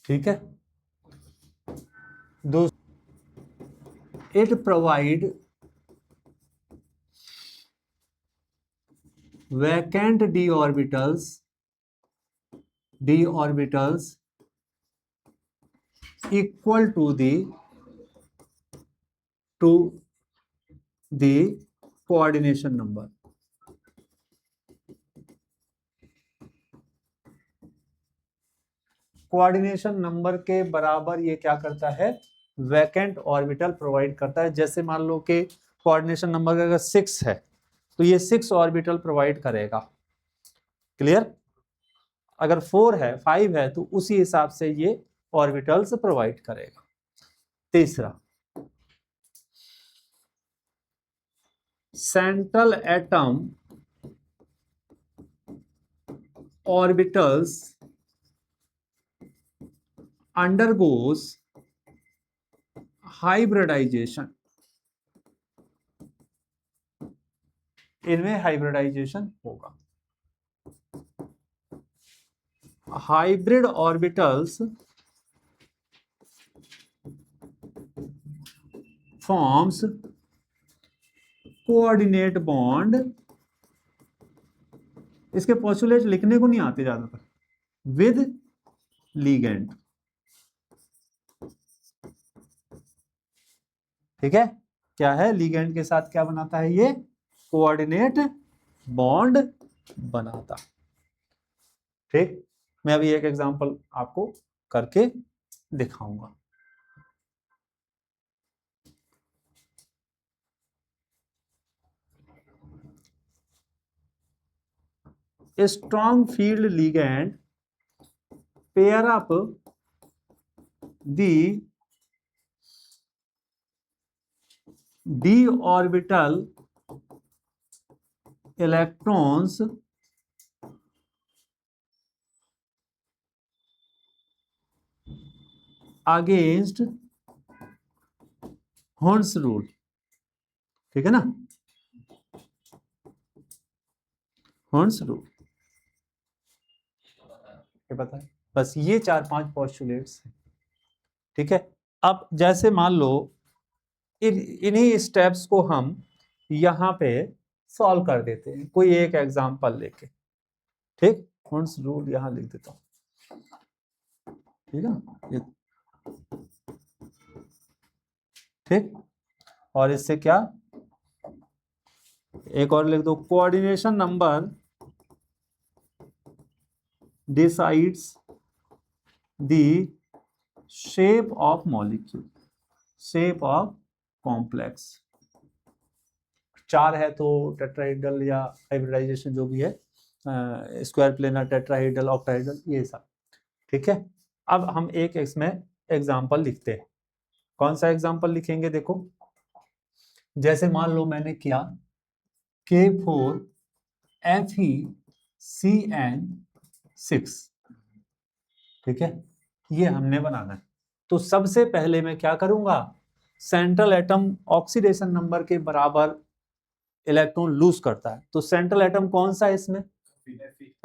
ठीक है। It provide vacant d orbitals equal to the coordination number. Coordination number के बराबर ये क्या करता है, वैकेंट ऑर्बिटल प्रोवाइड करता है। जैसे मान लो कि कोऑर्डिनेशन नंबर अगर 6 है तो ये 6 ऑर्बिटल प्रोवाइड करेगा। क्लियर? अगर 4 है, 5 है तो उसी हिसाब से ये ऑर्बिटल्स प्रोवाइड करेगा। तीसरा, central atom orbitals undergoes hybridization, इनमें हाइब्रिडाइजेशन होगा। Hybrid orbitals forms coordinate bond. इसके पोस्टुलेट लिखने को नहीं आते ज्यादातर। विद लिगेंड, ठीक है। क्या है, लिगेंड के साथ क्या बनाता है, ये कोऑर्डिनेट बॉन्ड बनाता। ठीक, मैं अभी एक एग्जांपल आपको करके दिखाऊंगा। A strong field ligand pair up the d orbital electrons against Horn's rule, ठीक है ना, Horn's rule। ये पता है, बस ये 4-5 पोस्टुलेट्स हैं, ठीक है। अब जैसे मान लो इन्हीं स्टेप्स को हम यहां पे सॉल्व कर देते हैं, कोई एक एग्जांपल लेके। ठीक, हॉर्न्स रूल यहां लिख देता हूं, ठीक है ये, ठीक। और इससे क्या, एक और लिख दो, coordination number decides the shape of molecule, shape of complex. 4 है तो टेट्राहेड्रल या हाइब्रिडाइजेशन जो भी है, स्क्वायर प्लेनर, टेट्राहेड्रल, ऑक्टाहेड्रल, ये सब, ठीक है। अब हम एक इसमें एग्जांपल लिखते हैं। कौन सा एग्जांपल लिखेंगे, देखो जैसे मान लो मैंने किया K4FeCN6, ठीक है, ये हमने बनाना है। तो सबसे पहले मैं क्या करूंगा, सेंट्रल एटम ऑक्सीडेशन नंबर के बराबर इलेक्ट्रॉन लूज करता है। तो सेंट्रल एटम कौन सा है इसमें,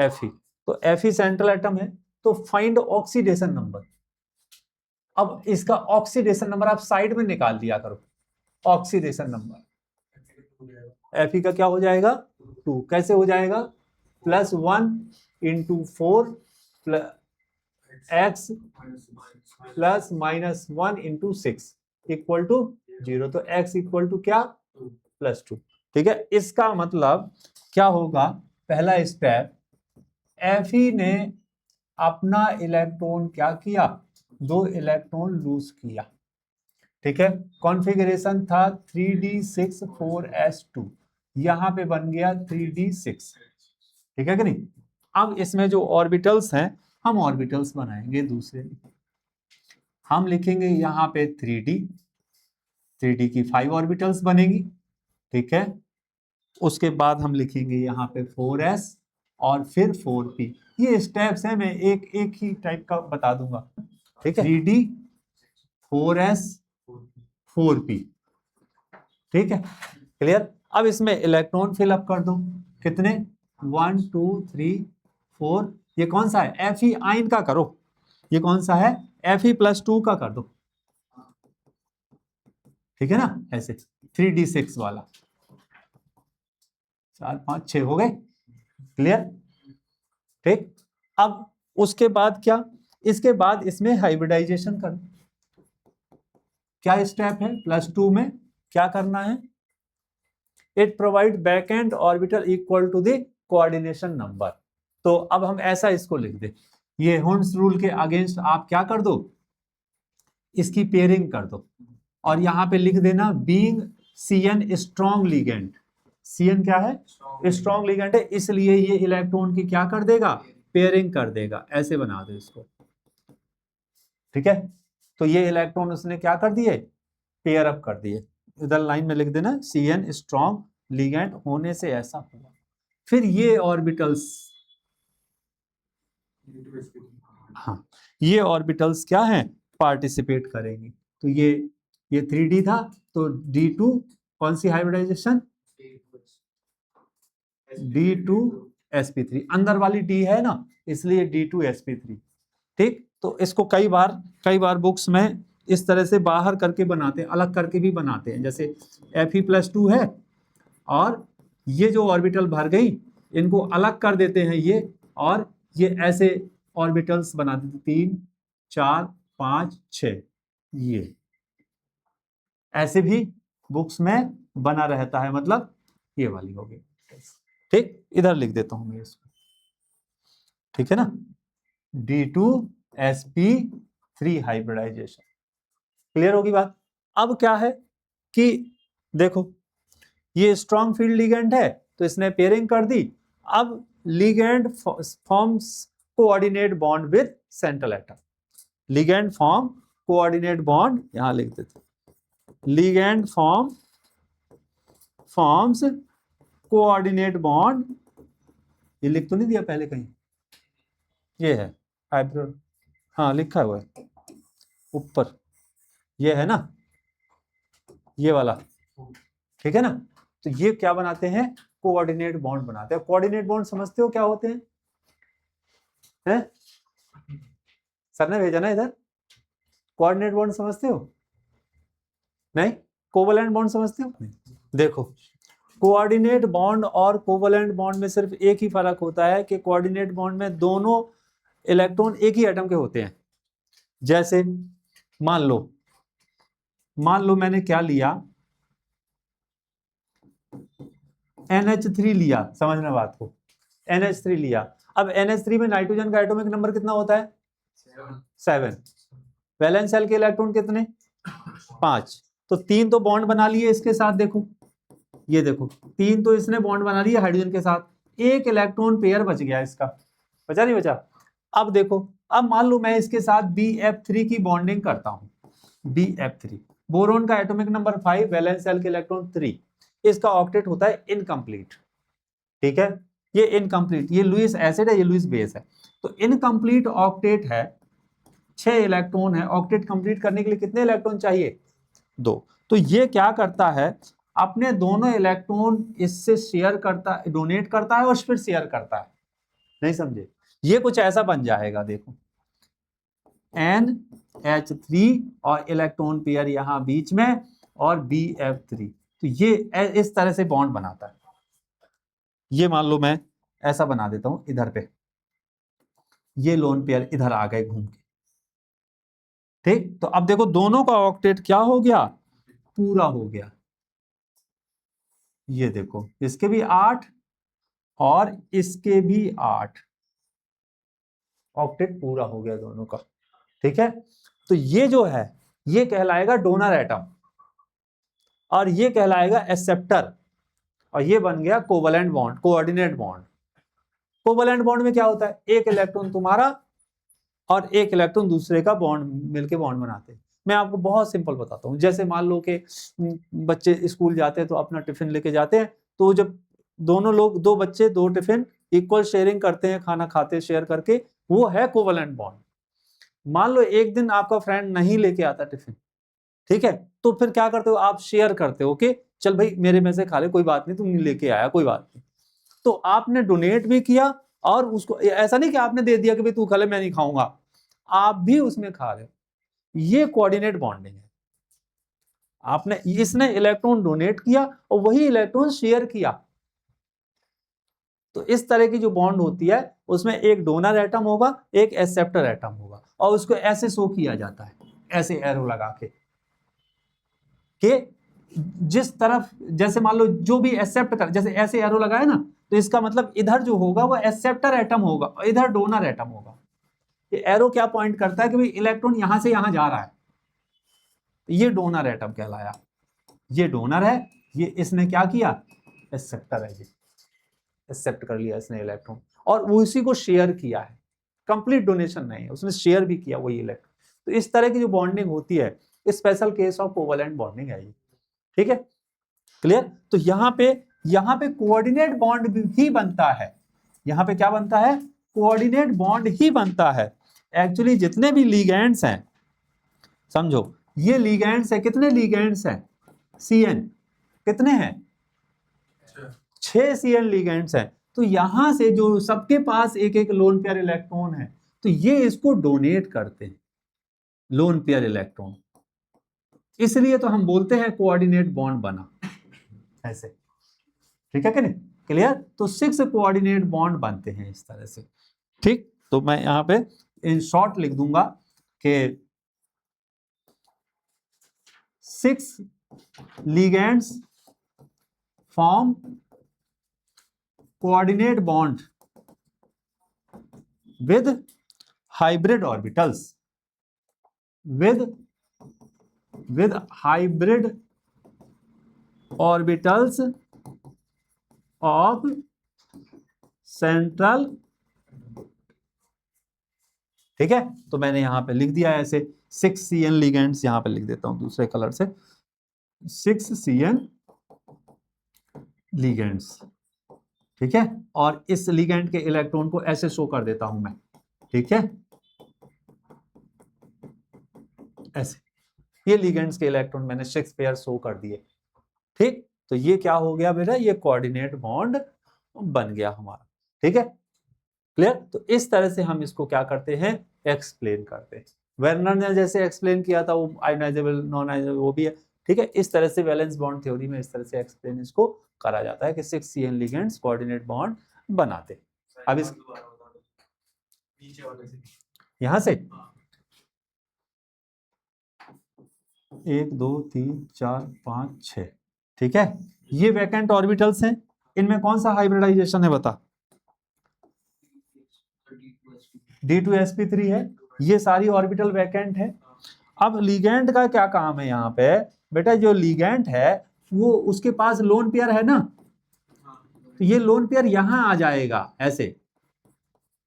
Fe। तो Fe सेंट्रल एटम है, तो फाइंड ऑक्सीडेशन नंबर। अब इसका ऑक्सीडेशन नंबर आप साइड में निकाल दिया करो। ऑक्सीडेशन नंबर Fe का क्या हो जाएगा, 2। कैसे हो जाएगा, +1 × 4 x +-1 × 6 = 0। तो x = क्या, +2, ठीक है। इसका मतलब क्या होगा, पहला स्टेप, Fe ने अपना इलेक्ट्रॉन क्या किया, 2 इलेक्ट्रॉन लूज किया, ठीक है। कॉन्फ़िगरेशन था 3d6 4s2, यहां पे बन गया 3d6, ठीक है कि नहीं। अब इसमें जो ऑर्बिटल्स हैं, हम ऑर्बिटल्स बनाएंगे दूसरे। हम लिखेंगे यहां पे 3d की 5 ऑर्बिटल्स बनेगी, ठीक है। उसके बाद हम लिखेंगे यहाँ पे 4s और फिर 4p। ये स्टेप्स हैं, मैं एक एक ही टाइप का बता दूंगा, ठीक है। 3d 4s 4p, ठीक है, क्लियर। अब इसमें इलेक्ट्रॉन फिल अप कर दो, कितने, 1 2 3 4, ये कौन सा है, Fe आइन का करो, ये कौन सा है, Fe+2 का कर दो, ठीक है ना, ऐसे 3d6 वाला, 4 5 6 हो गए, क्लियर, ठीक। अब उसके बाद क्या, इसके बाद इसमें हाइब्रिडाइजेशन कर, क्या स्टेप है +2 में, क्या करना है, it provide vacant orbital equal to the coordination number. तो अब हम ऐसा इसको लिख दे, ये हुंड्स रूल के अगेंस्ट आप क्या कर दो, इसकी पेयरिंग कर दो, और यहां पे लिख देना being CN strong ligand, CN क्या है, स्ट्रॉन्ग लिगेंड है, इसलिए ये इलेक्ट्रॉन की क्या कर देगा, पेयरिंग कर देगा, ऐसे बना दो इसको, ठीक है। तो ये इलेक्ट्रॉन उसने क्या कर दिए, पेयर अप कर दिए, इधर लाइन में लिख देना CN स्ट्रॉन्ग लिगेंड होने से ऐसा हुआ। फिर ये ऑर्बिटल्स, हाँ ये ऑर्बिटल्स क्या हैं, पार्टिसिपेट करेंगी। तो ये 3D था, तो D2 कौन सी हाइब्रिडाइजेशन, D2sp3, अंदर वाली D है ना, इसलिए D2sp3, ठीक। तो इसको कई बार बुक्स में इस तरह से बाहर करके बनाते हैं, अलग करके भी बनाते हैं, जैसे Fe+2 है और ये जो ऑर्बिटल भर गई इनको अलग कर देते हैं ये, और ये ऐसे ऑर्बिटल्स बना देते, 3 4 5 6, ये ऐसे भी बुक्स में बना रहता है, मतलब ये वाली होगी, ठीक। इधर लिख देता हूं मैं इसको, ठीक है ना, D2sp3 हाइब्रिडाइजेशन, क्लियर होगी बात। अब क्या है कि देखो ये स्ट्रॉन्ग फील्ड लिगेंड है, तो इसने पेयरिंग कर दी, अब ligand forms coordinate bond with central atom, ligand form coordinate bond, यहां लिख देते, लिगेंड फॉर्म्स कोऑर्डिनेट बॉन्ड, ये लिख तो नहीं दिया पहले कहीं, ये है हाइब्रिड, हाँ लिखा हुआ है ऊपर, ये है ना, ये वाला, ठीक है ना। तो ये क्या बनाते हैं, कोऑर्डिनेट बॉन्ड बनाते हैं। कोऑर्डिनेट बॉन्ड समझते हो क्या होते हैं, सर ने भेजा ना इधर, कोऑर्डिनेट बॉन्ड समझते हो, नहीं, कोवलेंट बॉन्ड समझते हो, देखो कोऑर्डिनेट बॉन्ड और कोवलेंट बॉन्ड में सिर्फ एक ही फर्क होता है कि कोऑर्डिनेट बॉन्ड में दोनों इलेक्ट्रॉन एक ही एटम के होते हैं। जैसे मान लो मैंने क्या लिया, NH3 लिया, समझना बात को, NH3 लिया, अब NH3 में नाइट्रोजन का एटॉमिक नंबर कितना होता है, 7, वैलेंस शेल के इलेक्ट्रॉन कितने, 5, तो 3 तो बॉन्ड बना लिए इसके साथ, देखो ये देखो 3 तो इसने बॉन्ड बना लिए हाइड्रोजन के साथ, एक इलेक्ट्रॉन पेयर बच गया इसका, बचा नहीं बचा। अब देखो, अब मान लो मैं इसके साथ BF3 की बॉन्डिंग करता हूं, BF3, बोरोन का एटॉमिक नंबर 5, वैलेंस शेल के इलेक्ट्रॉन 3, इसका ऑक्टेट होता है इनकम्प्लीट, ठीक है, ये इनकम्प्लीट, ये लुईस एसिड है, ये लुईस बेस है, तो इनकम्प्लीट ऑक्टेट है, 6 इलेक्ट्रॉन है, ऑक्टेट कंप्लीट करने के लिए कितने इलेक्ट्रॉन चाहिए, 2। तो ये क्या करता है, अपने दोनों इलेक्ट्रॉन इससे शेयर करता है, डोनेट करता है और फिर शेयर करता है, नहीं समझे, ये कुछ ऐसा बन जाएगा, देखो NH3 और इलेक्ट्रॉन पेयर यहां बीच में और BF3, तो ये इस तरह से बॉन्ड बनाता है। ये मान लो मैं ऐसा बना देता हूं इधर पे, ये लोन पेयर इधर आ गए घूम के, ठीक। तो अब देखो दोनों का ऑक्टेट क्या हो गया, पूरा हो गया, ये देखो इसके भी 8 और इसके भी 8, ऑक्टेट पूरा हो गया दोनों का, ठीक है। तो ये जो है ये कहलाएगा डोनर एटम और ये कहलाएगा एक्सेप्टर, और ये बन गया covalent bond, coordinate bond. Covalent bond में क्या होता है, एक इलेक्ट्रॉन तुम्हारा और एक इलेक्ट्रॉन दूसरे का बॉन्ड मिलके बॉन्ड बनाते हैं। मैं आपको बहुत सिंपल बताता हूँ, जैसे मान लो कि बच्चे स्कूल जाते हैं तो अपना टिफिन लेके जाते हैं, तो जब दोनों लोग, 2 बच्चे 2 टिफिन इक्वल शेयरिंग करते हैं, खाना खाते शेयर करके, वो है कोवलेंट बॉन्ड। मान लो एक दिन आपका फ्रेंड नहीं लेके आता टिफिन, ठीक है, तो फिर क्या करते हो, आप शेयर करते हो कि चल भाई मेरे में से खा ले, कोई बात नहीं, तुम नहीं लेके आया कोई बात नहीं। तो आपने डोनेट भी किया और उसको ऐसा नहीं कि आपने दे दिया कि भाई तू खा ले मैं नहीं खाऊंगा, आप भी उसमें खा रहे हो, ये कोऑर्डिनेट बॉन्डिंग है। आपने इसने इलेक्ट्रॉन डोनेट किया और वही इलेक्ट्रॉन शेयर किया। तो इस तरह की जो बॉन्ड होती है उसमें एक डोनर एटम होगा, एक एक्सेप्टर एटम होगा, और उसको ऐसे शो किया जाता है, ऐसे एरो लगा के जिस तरफ, जैसे मान लो जो भी एक्सेप्ट कर, जैसे ऐसे एरो लगाए ना, तो इसका मतलब इधर जो होगा वो एक्सेप्टर एटम होगा और इधर डोनर एटम होगा। ये एरो क्या पॉइंट करता है कि भाई इलेक्ट्रॉन यहां से यहां जा रहा है, ये डोनर एटम कहलाया। ये डोनर है, ये इसने क्या किया, एक्सेप्टर है, ये एक्सेप्ट कर लिया इसने इलेक्ट्रॉन और वो इसी को शेयर किया है। कंप्लीट डोनेशन नहीं है, उसने शेयर भी किया वही इलेक्ट्रॉन। तो इस तरह की जो बॉन्डिंग होती है special case of covalent bonding है ये। ठीक है, क्लियर। तो यहां पे कोऑर्डिनेट बॉन्ड ही बनता है। यहां पे क्या बनता है, कोऑर्डिनेट बॉन्ड ही बनता है। एक्चुअली जितने भी लिगेंड्स हैं, समझो ये लिगेंड्स है, कितने लिगेंड्स हैं, CN कितने हैं, 6 CN लिगेंड्स हैं। तो यहां से जो सबके पास एक एक लोन पेयर इलेक्ट्रॉन है, तो ये इसको डोनेट करते हैं लोन पेयर इलेक्ट्रॉन, इसलिए तो हम बोलते हैं कोऑर्डिनेट बॉन्ड बना ऐसे। ठीक है कि नहीं, क्लियर। तो 6 कोऑर्डिनेट बॉन्ड बनते हैं इस तरह से। ठीक, तो मैं यहां पे इन शॉर्ट लिख दूंगा कि 6 ligands form coordinate bond with hybrid orbitals, with hybrid orbitals of central। ठीक है, तो मैंने यहां पे लिख दिया ऐसे 6 CN लिगेंड्स, यहां पे लिख देता हूं दूसरे कलर से, 6 CN लिगेंड्स। ठीक है, और इस लिगेंड के इलेक्ट्रॉन को ऐसे शो कर देता हूं मैं। ठीक है, ऐसे ये लिगेंड्स के इलेक्ट्रॉन मैंने 6 पेयर शो कर दिए। ठीक, तो ये क्या हो गया बेटा, ये कोऑर्डिनेट बॉन्ड बन गया हमारा। ठीक है, क्लियर। तो इस तरह से हम इसको क्या करते हैं, एक्सप्लेन करते हैं। वेर्नर ने जैसे एक्सप्लेन किया था वो आयोनाइजेबल नॉन आयोनाइजेबल वो भी है। ठीक है, इस तरह से वैलेंस बॉन्ड थ्योरी में इस तरह से एक्सप्लेन इसको करा जाता है कि 6 CN लिगेंड्स कोऑर्डिनेट बॉन्ड बनाते। अब इस यहां से 1 2 3 4 5 6, ठीक है, ये वैकेंट ऑर्बिटल्स हैं। इनमें कौन सा हाइब्रिडाइजेशन है बता, D2sp3 है। ये सारी ऑर्बिटल वैकेंट है। अब लिगेंड का क्या काम है यहाँ पे बेटा, जो लिगेंड है वो उसके पास लोन पेयर है ना, तो ये लोन पेयर यहां आ जाएगा ऐसे,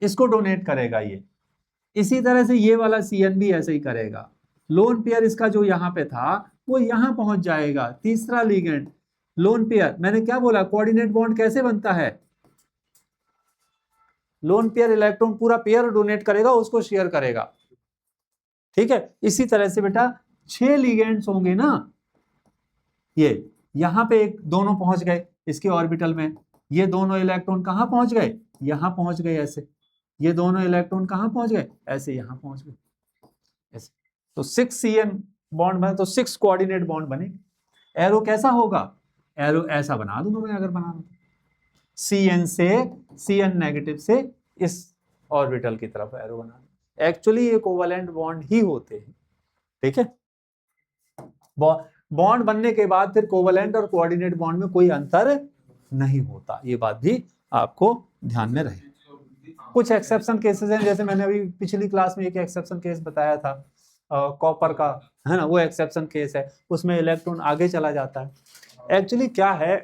इसको डोनेट करेगा ये। इसी तरह से ये वाला CN भी ऐसे ही करेगा, लोन पेयर इसका जो यहाँ पे था वो यहां पहुंच जाएगा। तीसरा लिगेंड लोन पेयर, मैंने क्या बोला, कोऑर्डिनेट बॉन्ड कैसे बनता है, लोन पेयर इलेक्ट्रॉन पूरा पेयर डोनेट करेगा, उसको शेयर करेगा। ठीक है, इसी तरह से बेटा 6 लिगेंड्स होंगे ना, ये यहां पे एक दोनों पहुंच गए इसके ऑर्बिटल में, ये दोनों इलेक्ट्रॉन कहां पहुंच गए, यहां पहुंच गए ऐसे, ये दोनों इलेक्ट्रॉन कहां पहुंच गए, ऐसे यहां पहुंच गए ऐसे। तो 6 CN बॉन्ड बने, तो 6 कोऑर्डिनेट बॉन्ड बने। एरो कैसा होगा, एरो ऐसा बना दूंगा मैं अगर बना दूं, CN से CN नेगेटिव से इस ऑर्बिटल की तरफ एरो बना। एक्चुअली ये कोवैलेंट बॉन्ड ही होते हैं। ठीक है, बॉन्ड बनने के बाद फिर कोवैलेंट और कोऑर्डिनेट बॉन्ड में कोई अंतर नहीं होता, ये बात भी आपको ध्यान में रहे। कुछ एक्सेप्शन केसेस हैं, जैसे मैंने अभी पिछली क्लास में एक एक्सेप्शन केस बताया था कॉपर का, है ना, वो एक्सेप्शन केस है, उसमें इलेक्ट्रॉन आगे चला जाता है। एक्चुअली क्या है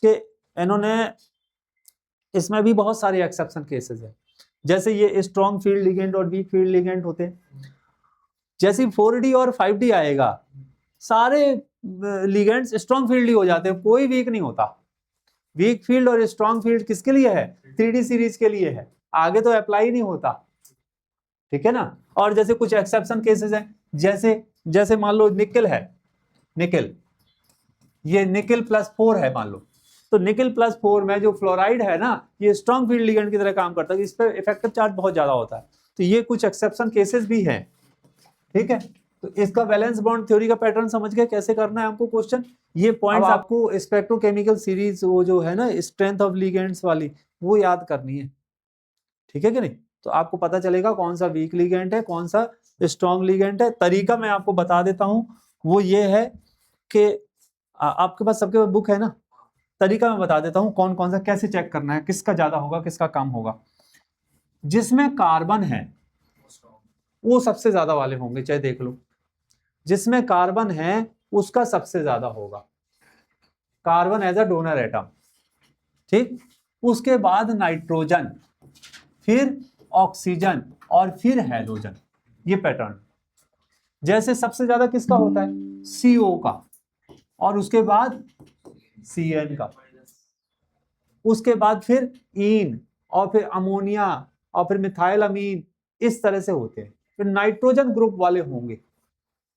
कि इन्होंने इसमें भी बहुत सारे एक्सेप्शन केसेस हैं, जैसे ये स्ट्रॉन्ग फील्ड लिगेंड और वीक फील्ड लिगेंड होते हैं। जैसे 4D और 5D आएगा, सारे लिगेंड्स स्ट्रॉन्ग फील्ड ही हो जाते हैं, कोई वीक नहीं होता। वीक फील्ड और स्ट्रॉन्ग फील्ड किसके लिए है, 3D सीरीज के लिए है, आगे तो अप्लाई नहीं होता। ठीक है ना। और जैसे कुछ एक्सेप्शन केसेस हैं, जैसे मान लो निकेल है, निकेल, ये निकेल +4 है मान लो, तो निकल +4 में जो फ्लोराइड है ना, ये स्ट्रॉन्ग फील्ड लिगेंड की तरह काम करता है, इस पर इफेक्टिव चार्ज बहुत ज्यादा होता है। तो ये कुछ एक्सेप्शन केसेस भी हैं, ठीक है। तो इसका वैलेंस बॉन्ड थ्योरी का पैटर्न समझ गए कैसे करना है हमको क्वेश्चन। ये पॉइंट्स आपको स्पेक्ट्रोकेमिकल सीरीज वो जो है ना स्ट्रेंथ ऑफ लिगेंड्स वाली, वो याद करनी है, ठीक है कि नहीं। तो आपको पता चलेगा कौन सा वीक लिगेंड है, कौन सा स्ट्रॉन्ग लिगेंड है। तरीका मैं आपको बता देता हूं, वो ये है कि आपके पास सबके पास बुक है ना, तरीका मैं बता देता हूं कौन कौन सा कैसे चेक करना है, किसका ज्यादा होगा किसका कम होगा। जिसमें कार्बन है वो सबसे ज्यादा वाले होंगे, चाहे देख लो, जिसमें कार्बन है उसका सबसे ज्यादा होगा, carbon as a donor atom, ठीक। उसके बाद नाइट्रोजन, फिर ऑक्सीजन और फिर हाइड्रोजन, ये पैटर्न। जैसे सबसे ज्यादा किसका होता है, CO का, और उसके बाद CN का, उसके बाद फिर ईन, और फिर अमोनिया, और फिर मिथाइल अमीन, इस तरह से होते हैं। फिर नाइट्रोजन ग्रुप वाले होंगे,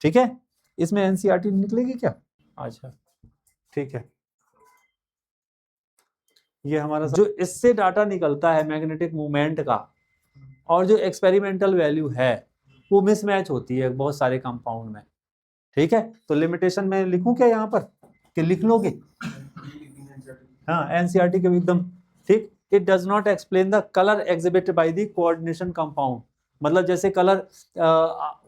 ठीक है। इसमें NCERT निकलेगी क्या? अच्छा, ठीक है। ये हमारा जो इससे डाटा निकलता है मैग्नेटिक मूवमेंट का, और जो एक्सपेरिमेंटल वैल्यू है वो मिसमैच होती है बहुत सारे कंपाउंड में, ठीक है। तो लिमिटेशन में लिखूं क्या यहाँ पर कि लिख लोगे? हाँ, NCERT के एकदम ठीक। It does not explain the colour exhibit by the coordination compound. मतलब जैसे कलर,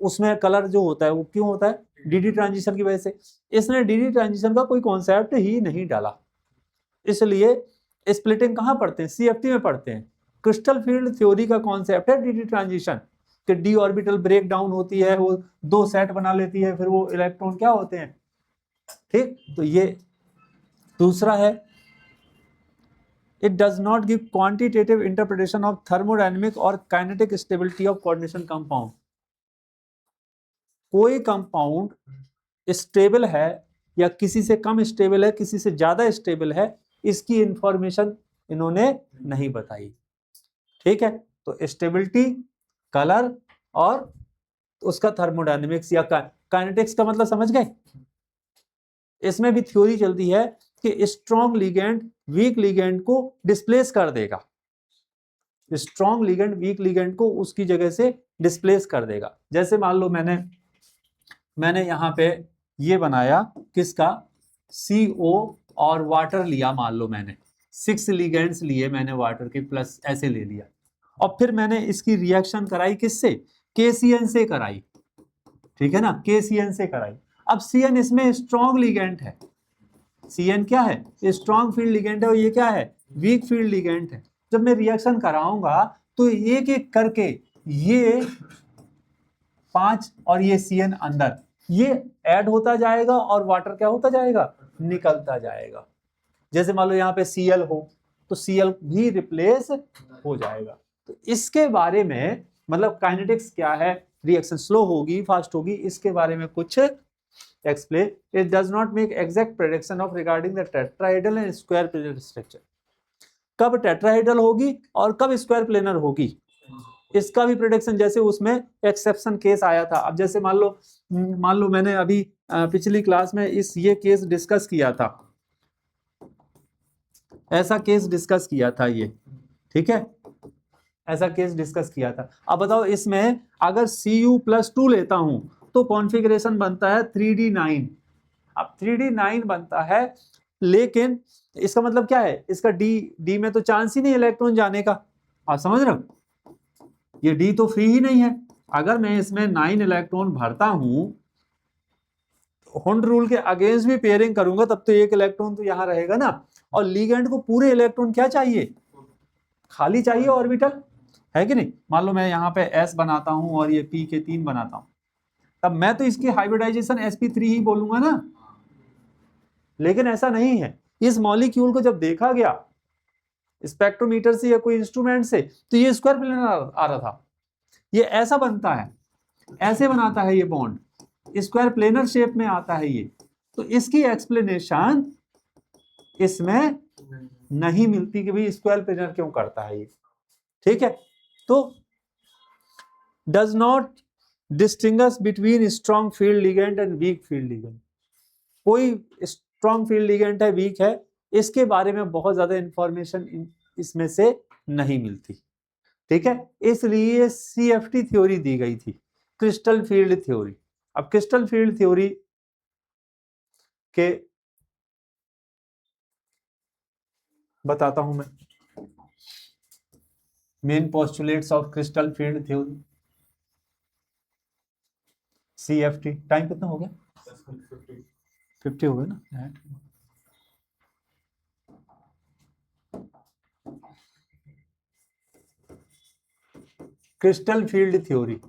उसमें कलर जो होता है वो क्यों होता है? DD ट्रांजिशन की वजह से। इसने DD ट्रांजिशन का कोई कॉन्सेप्ट ही नहीं डाला, इसलिए स्प्लिटिंग कहाँ पढ़ते हैं? CFT में पढ़ते हैं। क्रिस्टल फील्ड थ्योरी का कॉन्सेप्ट है DD ट्रांजिशन, कि d ऑर्बिटल ब्रेक डाउन होती है, वो 2 सेट बना लेती है, फिर वो इलेक्ट्रॉन क्या होते हैं, ठीक। तो ये दूसरा है, it does not give quantitative interpretation of thermodynamic और kinetic stability of coordination compound. कोई कंपाउंड स्टेबल है या किसी से कम स्टेबल है, किसी से ज्यादा स्टेबल है, इसकी इंफॉर्मेशन इन्होंने नहीं बताई, ठीक है। तो स्टेबिलिटी, कलर और उसका थर्मोडायनेमिक्स या काइनेटिक्स का मतलब समझ गए। इसमें भी थ्योरी चलती है कि स्ट्रॉन्ग लिगेंड वीक लिगेंड को डिस्प्लेस कर देगा, स्ट्रॉन्ग लिगेंड वीक लिगेंड को उसकी जगह से डिस्प्लेस कर देगा। जैसे मान लो मैंने यहाँ पे ये बनाया किसका, CO और वाटर लिया, मान लो मैंने 6 लिगेंड्स लिए मैंने वाटर के, प्लस ऐसे ले लिया, और फिर मैंने इसकी रिएक्शन कराई किससे, KCN से कराई, ठीक है ना, KCN से कराई। अब CN इसमें स्ट्रॉन्ग लिगेंड है, CN क्या है, स्ट्रॉन्ग फील्ड लिगेंड है, और ये क्या है, वीक फील्ड लिगेंड है। जब मैं रिएक्शन कराऊंगा तो एक एक करके ये 5 और ये CN अंदर, ये ऐड होता जाएगा और वाटर क्या होता जाएगा, निकलता जाएगा। जैसे मान लो यहाँ पे Cl हो तो Cl भी रिप्लेस हो जाएगा। तो इसके बारे में मतलब काइनेटिक्स क्या है, रिएक्शन स्लो होगी फास्ट होगी, इसके बारे में कुछ explain. It does not make exact prediction of regarding the tetrahedral and square planar structure. कब टेट्राहेड्रल होगी और कब स्क्वायर प्लेनर होगी, इसका भी प्रेडिक्शन, जैसे उसमें एक्सेप्शन केस आया था। अब जैसे मान लो मैंने अभी पिछली क्लास में ये केस डिस्कस किया था, ऐसा केस डिस्कस किया था ये, ठीक है, ऐसा केस डिस्कस किया था। अब बताओ इसमें अगर Cu+2 लेता हूं तो कॉन्फ़िगरेशन बनता है 3D9। अब 3D9 बनता है, लेकिन इसका मतलब क्या है, इसका D में तो चांस ही नहीं इलेक्ट्रॉन जाने का, आप समझ रहे हो, ये D तो फ्री ही नहीं है। अगर मैं इसमें 9 इलेक्ट्रॉन भरता हूं, हुंड रूल के अगेंस्ट भी पेयरिंग करूंगा तब तो 1 इलेक्ट्रॉन तो यहां रहेगा ना, और लिगेंड को पूरे इलेक्ट्रॉन क्या चाहिए, खाली चाहिए ऑर्बिटल, है कि नहीं। मान लो मैं यहाँ पे S बनाता हूं और ये P के 3 बनाता हूं, तब मैं तो इसकी हाइब्रिडाइजेशन sp3 ही बोलूंगा ना, लेकिन ऐसा नहीं है। इस मॉलिक्यूल को जब देखा गया स्पेक्ट्रोमीटर से या कोई इंस्ट्रूमेंट से, तो ये स्क्वायर प्लेनर आ रहा था, ये ऐसा बनता है, ऐसे बनाता है ये बॉन्ड, स्क्वायर प्लेनर शेप में आता है ये। तो इसकी एक्सप्लेनेशन इसमें नहीं मिलती कि भाई स्क्वायर प्लेनर क्यों करता है ये, ठीक है। तो does not distinguish between strong field ligand and weak field ligand. कोई स्ट्रॉन्ग फील्ड लिगेंड है, वीक है, इसके बारे में बहुत ज्यादा इंफॉर्मेशन इसमें से नहीं मिलती, ठीक है, इसलिए CFT थ्योरी दी गई थी, क्रिस्टल फील्ड थ्योरी। अब क्रिस्टल फील्ड थ्योरी के बताता हूं मैं main postulates of crystal field theory, CFT। Time कितना हो गया? 50 हो गया ना। क्रिस्टल फील्ड थ्योरी,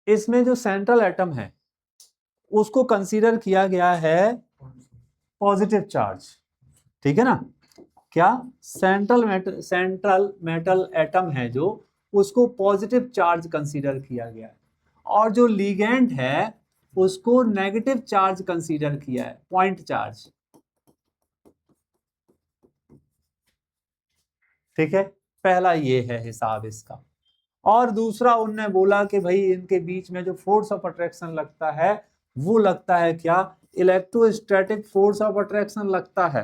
इसमें जो सेंट्रल एटम है उसको कंसीडर किया गया है पॉजिटिव चार्ज, ठीक है ना। क्या सेंट्रल मेटल एटम है जो, उसको पॉजिटिव चार्ज कंसीडर किया गया है, और जो लिगेंड है उसको नेगेटिव चार्ज कंसीडर किया है, पॉइंट चार्ज, ठीक है। पहला ये है हिसाब इसका। और दूसरा उनने बोला कि भाई इनके बीच में जो फोर्स ऑफ अट्रैक्शन लगता है वो लगता है क्या, इलेक्ट्रोस्टैटिक फोर्स ऑफ अट्रैक्शन लगता है।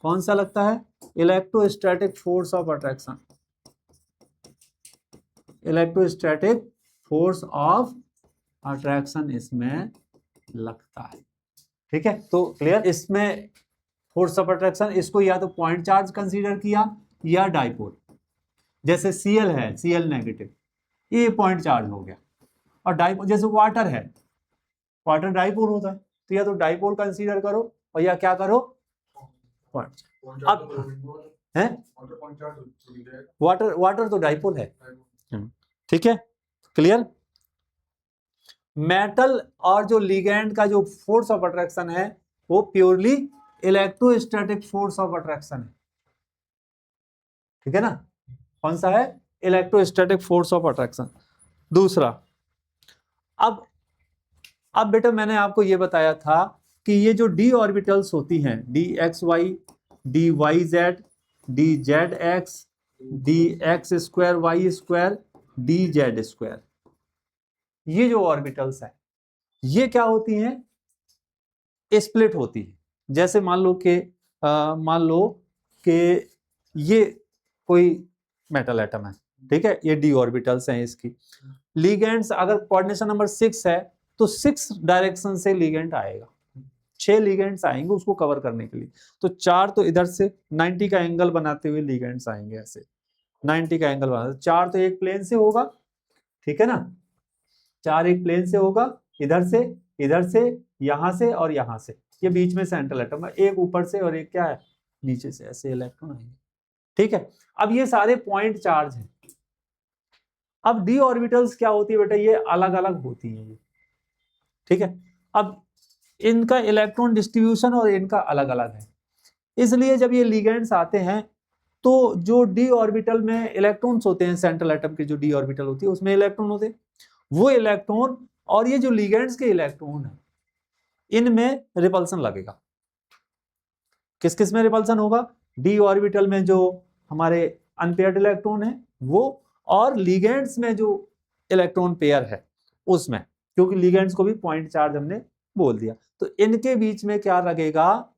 कौन सा लगता है? Electrostatic force of attraction, electrostatic force of attraction इसमें लगता है, ठीक है। तो क्लियर, इसमें फोर्स ऑफ अट्रैक्शन इसको या तो पॉइंट चार्ज कंसीडर किया या डाइपोल, जैसे Cl है, Cl नेगेटिव, ये पॉइंट चार्ज हो गया। और डाइपोल जैसे वाटर है, वाटर डाइपोल होता है, तो या तो डाइपोल कंसीडर करो और या क्या करो, पॉइंट। अब है वाटर तो डाइपोल है, ठीक है, क्लियर। मेटल और जो लिगेंड का जो फोर्स ऑफ अट्रैक्शन है वो purely electrostatic force of attraction है, ठीक है ना। कौन सा है? Electrostatic force of attraction. दूसरा, अब बेटा मैंने आपको ये बताया था कि ये जो d ऑर्बिटल्स होती हैं, dxy, dyz, dzx, dx square Y square, dz square, ये जो ऑर्बिटल्स है ये क्या होती हैं? स्प्लिट होती है। जैसे मान लो कि ये कोई मेटल एटम है, ठीक है, ये d ऑर्बिटल्स हैं इसकी। लिगेंड्स अगर कोऑर्डिनेशन नंबर 6 है तो 6 डायरेक्शन से लिगेंड आएगा, 6 लिगेंड्स आएंगे उसको कवर करने के लिए। तो 4 तो इधर से 90 का एंगल बनाते हुए लिगेंड्स आएंगे, ऐसे 90 का एंगल बनाते। 4 तो एक प्लेन से होगा, ठीक है ना, 4 एक प्लेन से होगा, इधर से, यहां से और यहां से, ये बीच में सेंट्रल एटम है, एक ऊपर से और एक क्या है, नीचे से, ऐसे इलेक्ट्रॉन आएंगे, ठीक है। अब ये सारे पॉइंट चार्ज हैं। अब d ऑर्बिटल्स क्या होती है बेटा? ये अलग अलग होती हैं, ठीक है। अब इनका इलेक्ट्रॉन डिस्ट्रीब्यूशन और इनका अलग अलग है, इसलिए जब ये लिगेंड्स आते हैं तो जो d ऑर्बिटल में इलेक्ट्रॉन्स होते हैं, सेंट्रल एटम की जो d ऑर्बिटल होती है उसमें इलेक्ट्रॉन होते हैं, वो इलेक्ट्रॉन और ये जो लिगेंड्स के इलेक्ट्रॉन है इनमें रिपल्सन लगेगा। किस किस में रिपल्सन होगा? d ऑर्बिटल में जो हमारे अनपेयर्ड इलेक्ट्रॉन है वो, और लिगेंड्स में जो इलेक्ट्रॉन पेयर है उसमें, क्योंकि लिगेंड्स को भी पॉइंट चार्ज हमने बोल दिया, तो इनके बीच में क्या लगेगा?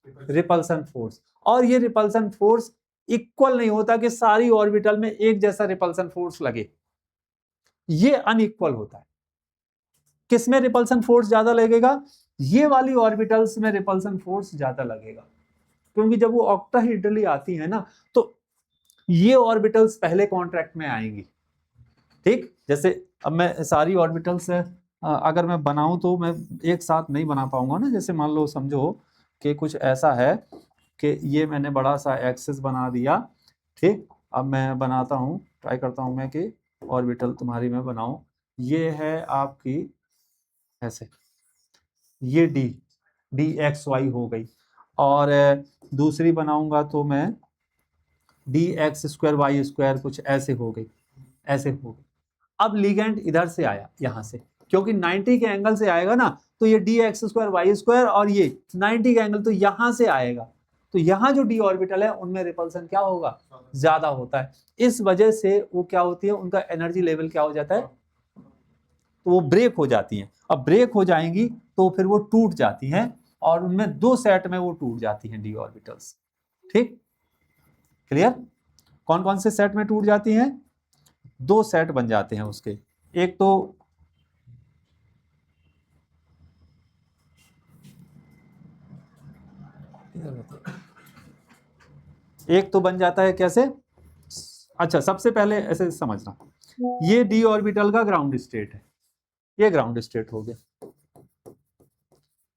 Repulsion force. और ये रिपल्सन फोर्स इक्वल नहीं होता कि सारी ऑर्बिटल में एक जैसा रिपल्सन फोर्स लगे, ये अनइक्वल होता है। किसमें रिपल्सन फोर्स ज्यादा लगेगा? ये वाली ऑर्बिटल्स में रिपल्सन फोर्स ज्यादा लगेगा, क्योंकि जब वो ऑक्टाहेड्रली आती है ना तो ये ऑर्बिटल्स पहले कॉन्ट्रैक्ट में आएंगी, ठीक। जैसे अब मैं सारी ऑर्बिटल्स अगर मैं बनाऊं तो मैं एक साथ नहीं बना पाऊंगा ना। जैसे मान लो समझो कि कुछ ऐसा है कि ये मैंने बड़ा सा एक्सिस बना दिया, ठीक। अब मैं बनाता हूं, ट्राई करता हूं मैं कि ऑर्बिटल तुम्हारी मैं बनाऊं। ये है आपकी ऐसे, ये डी एक्स वाई हो गई, और दूसरी बनाऊंगा तो मैं D X square Y square, कुछ ऐसे हो गई, ऐसे हो गई। अब लिगेंड इधर से आया, यहां से, क्योंकि 90 के एंगल से आएगा ना, तो ये D X square Y square और ये 90 का एंगल तो यहां से आएगा, तो यहां जो डी ऑर्बिटल है उनमें रिपल्सन क्या होगा? ज्यादा होता है। इस वजह से वो क्या होती है, उनका एनर्जी लेवल क्या हो जाता है, तो वो ब्रेक हो जाती हैं। अब ब्रेक हो जाएंगी तो फिर वो टूट जाती हैं और उनमें 2 सेट में वो टूट जाती हैं डी ऑर्बिटल्स। ठीक, क्लियर? कौन कौन से सेट में टूट जाती हैं? 2 सेट बन जाते हैं उसके। एक तो बन जाता है कैसे? अच्छा, सबसे पहले ऐसे समझना, ये डी ऑर्बिटल का ग्राउंड स्टेट है, ये ग्राउंड स्टेट हो गया।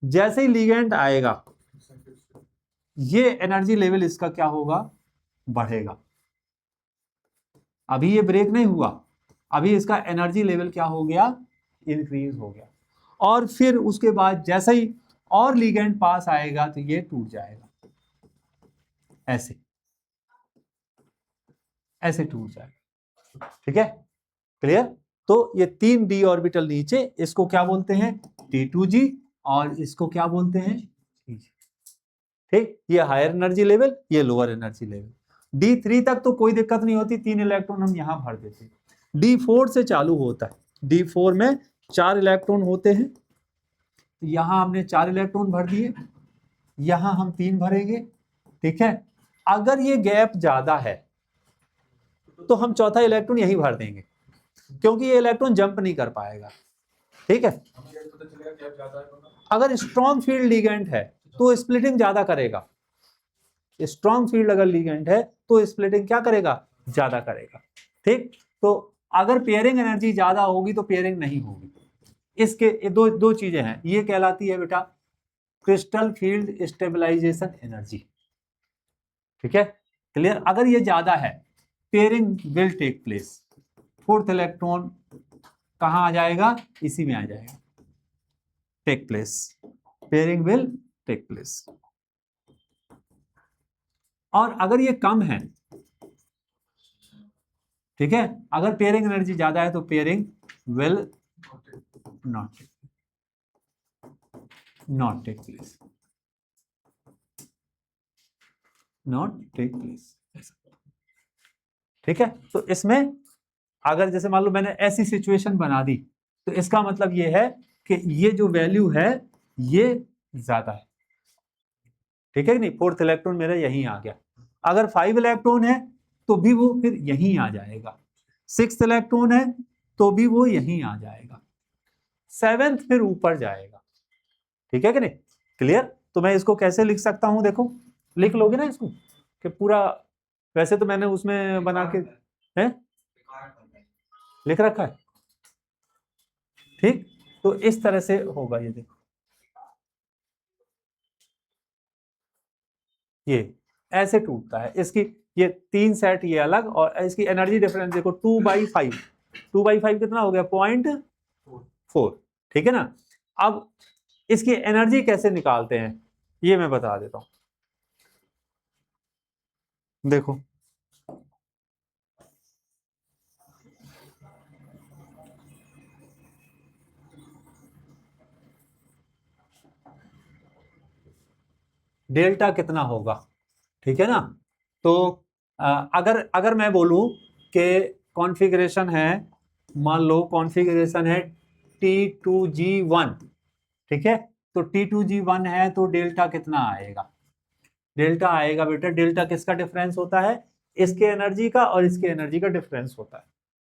जैसे ही लिगेंड आएगा ये एनर्जी लेवल इसका क्या होगा? बढ़ेगा। अभी ये ब्रेक नहीं हुआ, अभी इसका एनर्जी लेवल क्या हो गया? इंक्रीज हो गया। और फिर उसके बाद जैसे ही और लिगेंड पास आएगा तो ये टूट जाएगा, ऐसे ऐसे टूट जाएगा। ठीक है, क्लियर? तो ये 3 डी ऑर्बिटल नीचे, इसको क्या बोलते हैं? T2G, और इसको क्या बोलते हैं? ठीक, ये हायर एनर्जी लेवल, ये लोअर एनर्जी लेवल। D3 तक तो कोई दिक्कत नहीं होती, 3 इलेक्ट्रॉन हम यहां भर देते हैं। D4 से चालू होता है, D4 में 4 इलेक्ट्रॉन होते हैं, यहां हमने 4 इलेक्ट्रॉन भर दिए, यहां हम 3 भरेंगे। ठीक है, अगर ये गैप ज्यादा है तो हम चौथा इलेक्ट्रॉन यहीं भर देंगे, क्योंकि ये इलेक्ट्रॉन जंप नहीं कर पाएगा। ठीक है, अगर स्ट्रॉन्ग फील्ड लिगेंड है तो स्प्लिटिंग ज्यादा करेगा, स्ट्रॉन्ग फील्ड अगर लिगेंड है तो स्प्लिटिंग क्या करेगा? ज्यादा करेगा। ठीक, तो अगर पेयरिंग एनर्जी ज्यादा होगी तो पेयरिंग नहीं होगी। इसके दो चीजें हैं, ये कहलाती है बेटा क्रिस्टल फील्ड स्टेबलाइजेशन एनर्जी। ठीक है, क्लियर? अगर ये ज्यादा है pairing will take place, 4th electron कहां आ जाएगा? इसी में आ जाएगा, take place, pairing will take place. और अगर ये कम है, ठीक है, अगर पेयरिंग एनर्जी ज्यादा है तो pairing will not take place, not take place. ठीक है, तो इसमें अगर जैसे मान लो मैंने ऐसी सिचुएशन बना दी तो इसका मतलब ये है कि ये जो वैल्यू है ये ज्यादा है। ठीक है कि नहीं? 4th इलेक्ट्रॉन मेरा यहीं आ गया। अगर 5 इलेक्ट्रॉन है तो भी वो फिर यहीं आ जाएगा, 6th इलेक्ट्रॉन है तो भी वो यहीं आ जाएगा, 7th फिर ऊपर जाएगा। ठीक है कि नहीं? क्लियर? तो मैं इसको कैसे लिख सकता हूं? देखो, लिख लोगे ना इसको कि पूरा, वैसे तो मैंने उसमें बना के है लिख रखा है। ठीक, तो इस तरह से होगा, ये देखो, ये ऐसे टूटता है। इसकी ये 3 सेट ये अलग, और इसकी एनर्जी डिफरेंस देखो 2/5, 2/5 कितना हो गया? 0.4। ठीक है ना? अब इसकी एनर्जी कैसे निकालते हैं ये मैं बता देता हूं। देखो, डेल्टा कितना होगा? ठीक है ना? तो अगर अगर मैं बोलूं कि कॉन्फ़िगरेशन है, मान लो कॉन्फ़िगरेशन है T2G1, ठीक है, तो T2G1 है तो डेल्टा कितना आएगा? डेल्टा आएगा बेटा, डेल्टा किसका डिफरेंस होता है? इसके एनर्जी का और इसके एनर्जी का डिफरेंस होता है।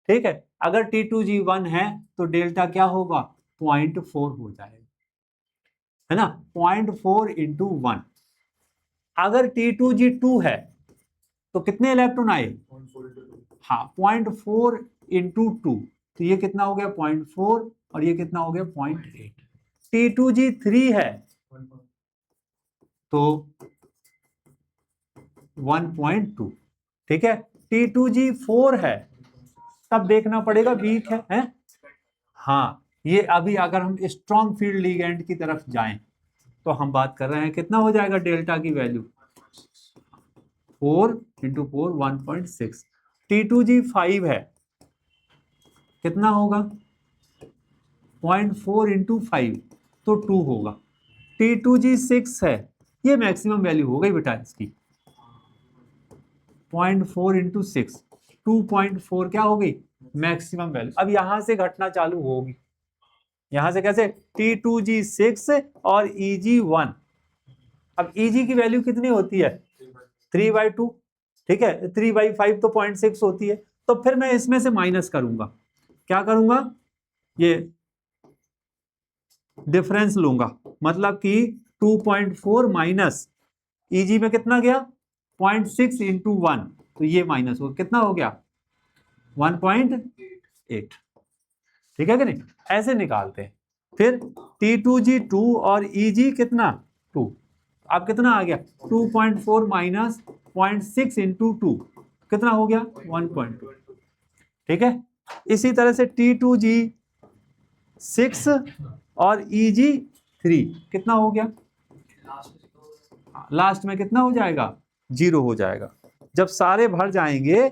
ठीक है, अगर T2G1 है तो डेल्टा क्या होगा? 0.4 हो जाएगा, है ना? 0.4 इंटू 1। अगर T2G2 है तो कितने इलेक्ट्रॉन आए? हाँ, 0.4 इंटू 2, तो ये कितना हो गया? 0.4, और ये कितना हो गया? 0.8। T2G3 है तो 1.2। ठीक है, T2G4 है तब देखना पड़ेगा वीक है? हाँ, ये अभी अगर हम स्ट्रॉन्ग फील्ड लिगेंड की तरफ जाएं तो हम बात कर रहे हैं कितना हो जाएगा डेल्टा की वैल्यू? 4 इंटू 4 1.6। T2G5 है, कितना होगा? 0.4 इंटू 5 तो 2 होगा। T2G6 है, ये मैक्सिमम वैल्यू हो गई बेटा इसकी, 0.4 इंटू 6, 2.4 क्या हो गई? Maximum value. अब यहां से घटना चालू होगी, यहां से कैसे T2G6 और EG1। अब EG की वैल्यू कितनी होती है 3/2, ठीक है 3/5 तो 0.6 होती है। तो फिर मैं इसमें से माइनस करूंगा, क्या करूंगा, ये डिफरेंस लूंगा, मतलब कि 2.4 माइनस EG में कितना गया 0.6 इंटू 1, तो ये माइनस हो कितना हो गया 1.8, ठीक है कि नहीं, ऐसे निकालते हैं। फिर T2G2 और EG कितना 2, अब कितना आ गया 2.4 माइनस 0.6 इंटू 2 कितना हो गया 1.2, ठीक है। इसी तरह से T2G6 और EG3 कितना हो गया, लास्ट में कितना हो जाएगा 0 हो जाएगा। जब सारे भर जाएंगे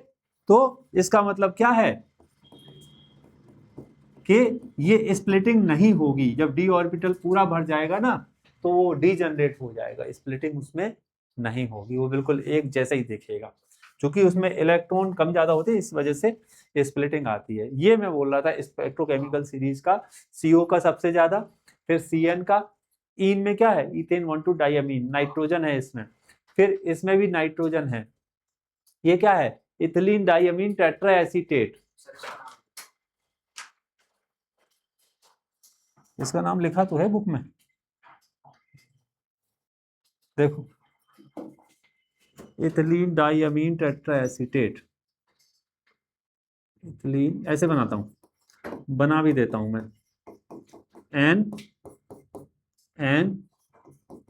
तो इसका मतलब क्या है कि ये स्प्लिटिंग नहीं होगी। जब d ऑर्बिटल पूरा भर जाएगा ना तो वो डीजनरेट हो जाएगा, स्प्लिटिंग उसमें नहीं होगी, वो बिल्कुल एक जैसा ही दिखेगा। क्योंकि उसमें इलेक्ट्रॉन कम ज्यादा होते हैं, इस वजह से स्प्लिटिंग आती है। ये मैं बोल रहा था स्पेक्ट्रोकेमिकल सीरीज का, CO का सबसे ज्यादा, फिर CN का, इन में क्या है इथेन 1,2 डाइअमीन, नाइट्रोजन है इसमें, फिर इसमें भी नाइट्रोजन है, ये क्या है इथिलीन डाइअमीन टेट्रा एसीटेट, इसका नाम लिखा तो है बुक में, देखो इथिलीन डाइअमीन टेट्रा एसीटेट, इथिलीन ऐसे बनाता हूं, बना भी देता हूं मैं, N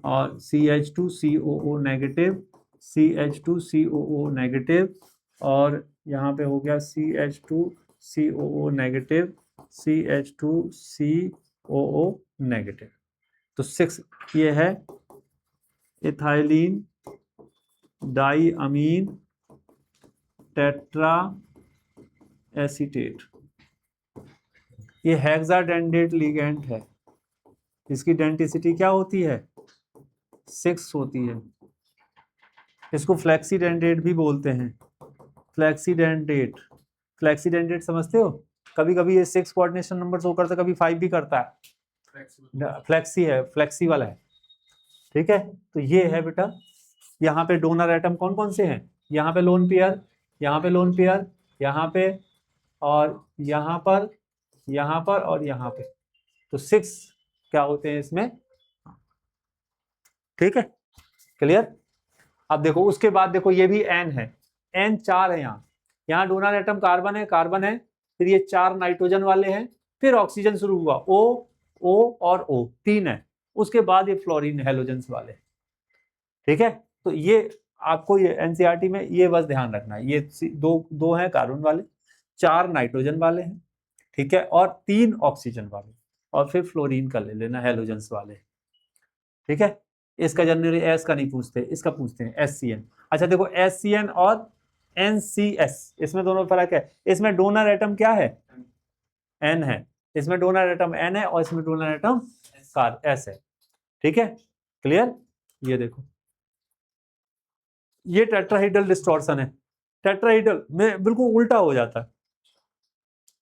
और CH2COO नेगेटिव, CH2COO नेगेटिव, और यहाँ पे हो गया CH2COO नेगेटिव, CH2COO नेगेटिव। तो 6 ये है इथाइलिन डाइअमीन टेट्रा एसीटेट। ये हेक्साडेंडेट लिगेंड है, इसकी डेंटिसिटी क्या होती है 6 होती है। इसको फ्लेक्सीडेंडेट भी बोलते हैं, फ्लेक्सीडेंडेट, फ्लेक्सीडेंडेट समझते हो, कभी कभी ये 6 कोऑर्डिनेशन नंबर शो करता है, कभी 5 भी करता है, फ्लेक्सी है, फ्लेक्सिबल है, ठीक है। तो ये है बेटा, यहाँ पे डोनर एटम कौन कौन से हैं, यहाँ पे लोन पेयर, यहाँ पे लोन पेयर, यहाँ पे, और यहाँ पर, यहाँ पर, और यहाँ पे, तो 6 क्या होते हैं इसमें, ठीक है क्लियर। अब देखो उसके बाद देखो ये भी N है, N 4 है, यहाँ डोनर एटम कार्बन है, कार्बन है, फिर ये 4 नाइट्रोजन वाले हैं, फिर ऑक्सीजन शुरू हुआ O, O और O 3 है, उसके बाद ये फ्लोरीन हेलोजेंस वाले, ठीक है। तो ये आपको ये NCERT में ये बस ध्यान रखना है, ये दो हैं कार्बन वाले, 4 नाइट्रोजन वाले हैं, ठीक है, और 3 ऑक्सीजन वाले, और फिर फ्लोरीन का ले लेना हेलोजेंस वाले, ठीक है। इसका जनरली एस का नहीं पूछते, इसका पूछते हैं SCN। अच्छा देखो SCN और NCS, इसमें दोनों फर्क है, इसमें डोनर एटम क्या है N है, इसमें डोनर एटम N है, और इसमें डोनर एटम S है, ठीक है क्लियर। ये देखो ये टेट्राहेड्रल डिस्टॉर्शन है, टेट्राहेड्रल में बिल्कुल उल्टा हो जाता है,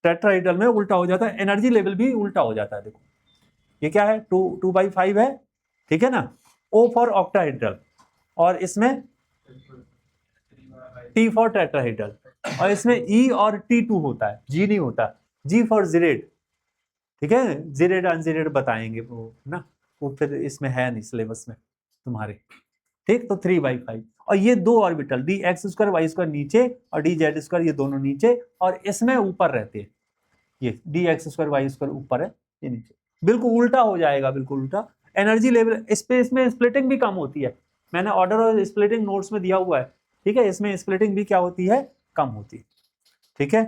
टेट्राहेड्रल में उल्टा हो जाता है, एनर्जी लेवल भी उल्टा हो जाता है। देखो ये क्या है 2/5 है, ठीक है ना, O फॉर ऑक्टाहेड्रल, और इसमें T फॉर टेट्राहेड्रल, और इसमें E और T2 होता है, G नहीं होता, G फॉर जीरेड, ठीक है, जीरेड अनजीरेड बताएंगे वो ना, वो फिर इसमें है नहीं सिलेबस में तुम्हारे, ठीक। तो 3/5, और ये 2 ऑर्बिटल dx² y² नीचे और dz² ये दोनों नीचे, और इसमें ऊपर रहते हैं, ये dx² y² ऊपर है, ये नीचे, बिल्कुल उल्टा हो जाएगा, बिल्कुल उल्टा। एनर्जी लेवल स्पेस में स्प्लिटिंग भी कम होती है, मैंने ऑर्डर और स्प्लिटिंग नोट्स में दिया हुआ है, ठीक है, इसमें स्प्लिटिंग भी क्या होती है कम होती है, ठीक है।